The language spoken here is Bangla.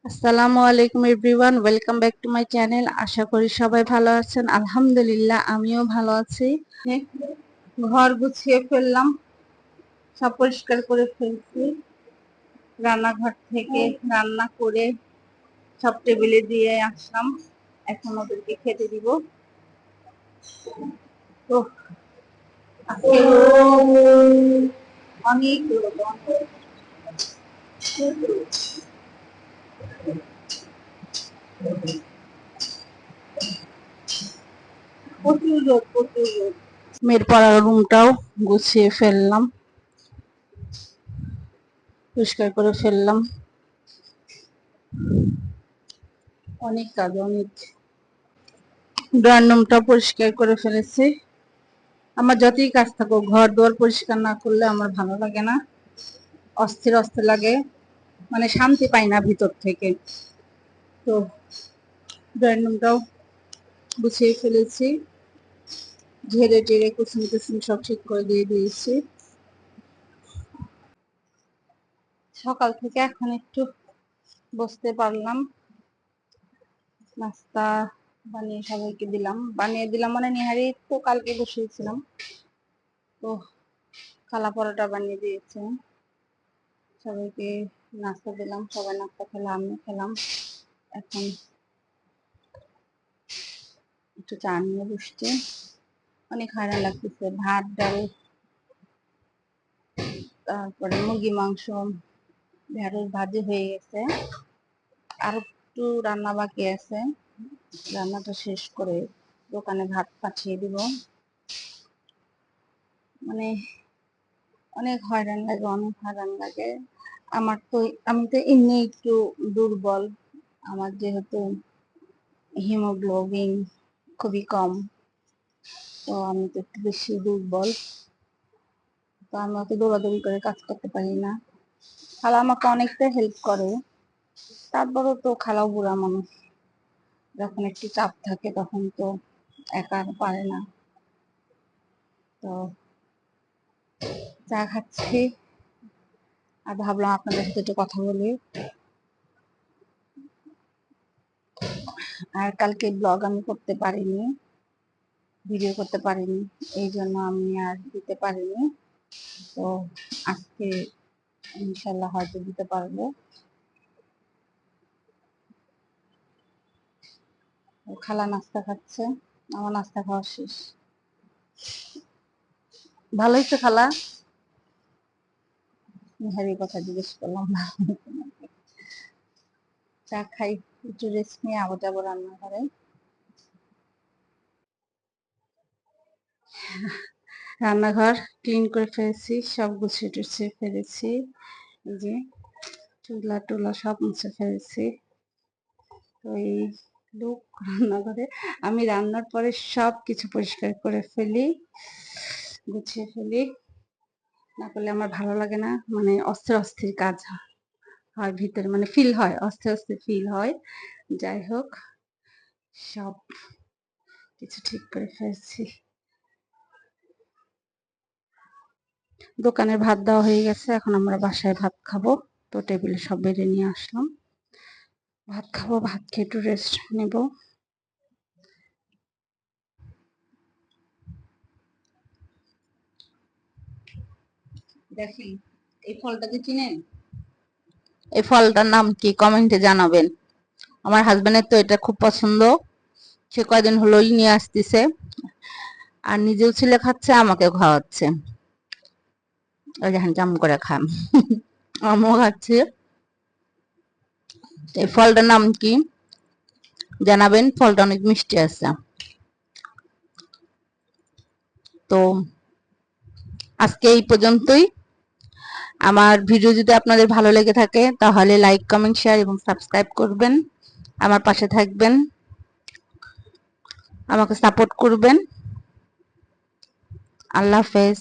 আসসালামু আলাইকুম everyone, welcome back to my channel. আশা করি সবাই ভালো আছেন। আলহামদুলিল্লাহ আমিও ভালো আছি। ঘর গুছিয়ে ফেললাম, সব পরিষ্কার করে ফেলছি। রান্নাঘর থেকে রান্না করে সব টেবিলে দিয়ে আসলাম। এখন ওদেরকে খেতে দিব। তো আজকে অনেক প্রচুর রোদ, প্রচুর রোদ। মেয়ের পড়ার রুমটাও গুছিয়ে ফেললাম, পরিষ্কার করে ফেললাম। অনেক কাজ, অনেক। ড্রয়িং রুমটা পরিষ্কার করে ফেলেছি। আমার যতই কাজ থাকুক, ঘর দুয়ার পরিষ্কার না করলে আমার ভালো লাগে না, অস্থির অস্থির লাগে, মানে শান্তি পাই না ভিতর থেকে। তো ড্রয়িং রুমটাও গুছিয়ে ফেলেছি, ঝেড়ে টেড়ে কুসুম টুসুম সব ঠিক করে দিয়ে দিয়েছি। সকাল থেকে এখন একটু বসতে পারলাম। নাস্তা বানিয়ে সবাইকে দিলাম, বানিয়ে দিলাম মানে নিহারি তো কালকে বসিয়েছিলাম, তো কালা পরোটা বানিয়ে দিয়েছে, সবাইকে নাস্তা দিলাম। সবাই নাস্তা খেলাম, আমিও খেলাম। এখন একটু চা নিয়ে বসছে। অনেক হয়রান লাগতেছে। ভাত ডাল, তারপরে মুরগি মাংস, ঢেঁড়স ভাজি হয়ে গেছে, আর একটু রান্না বাকি আছে। রান্নাটা শেষ করে দোকানে ভাত পাঠিয়ে দিব। মানে অনেক হয়রান লাগে, অনেক হয়রান লাগে। আমি তো এমনি একটু দুর্বল। আমার যেহেতু হিমোগ্লোবিন খুবই কম, তো আমি তো একটু বেশি দুর্বল। তো আমি অত দৌড়াদৌড়ি করে কাজ করতে পারি না। খালা আমাকে অনেকটা হেল্প করে, তারপরও তো খালাও বুড়া মানুষ, যখন একটু চাপ থাকে তখন তো একা আর পারে না। তো চা খাচ্ছি, আর ভাবলাম আপনাদের সাথে একটু কথা বলি। আর কালকে ব্লগ আমি করতে পারিনি, ভিডিও করতে পারিনি, এই জন্য আমি আর দিতে পারিনি। তো আজকে ইনশাল্লাহ হয়তো দিতে পারবো। খালা নাস্তা খাচ্ছে, আমার নাস্তা খাওয়া শেষ। ভালো হয়েছে খালা? নিহারির কথা জিজ্ঞেস করলাম। চা খাই, একটু রেস্ট নিয়ে আবার যাবো রান্নাঘরে। রান্নাঘর ক্লিন করে ফেলেছি, সব গুছিয়ে টুছিয়ে ফেলেছি। এই যে চুলা টুলা সব মুছে ফেলেছি। তো এই লুক রান্নাঘরে। আমি রান্নার পরে সব কিছু পরিষ্কার করে ফেলি, গুছিয়ে ফেলি, না করলে আমার ভালো লাগে না। মানে অস্থির অস্থির কাজ হয় ভিতরে, মানে ফিল হয়, অস্থির অস্থির ফিল হয়। যাই হোক, সব কিছু ঠিক করে ফেলছি। দোকানের ভাত দেওয়া হয়ে গেছে, এখন আমরা বাসায় ভাত খাবো। তো টেবিলে সব বেড়ে নিয়ে আসলাম, ভাত খাবো। ভাত খেয়ে একটু রেস্ট নেব। দেখি, এই ফলটা কি চিনেন? এই ফলটার নাম কি কমেন্টে জানাবেন। আমার হাজবেন্ডের তো এটা খুব পছন্দ, সে কয়দিন হলোই নিয়ে আসতেছে, আর নিজেও ছিলে খাচ্ছে, আমাকেও খাওয়াচ্ছে। ওই দেখেন জাম করে খাম। আমিও খাচ্ছি। এই ফলটার নাম কি জানাবেন, ফলটা অনেক মিষ্টি আছে। তো আজকে এই পর্যন্তই। আমার ভিডিও যদি আপনাদের ভালো লেগে থাকে তাহলে লাইক কমেন্ট শেয়ার এবং সাবস্ক্রাইব করবেন, আমার পাশে থাকবেন, আমাকে সাপোর্ট করবেন। আল্লাহ হাফেজ।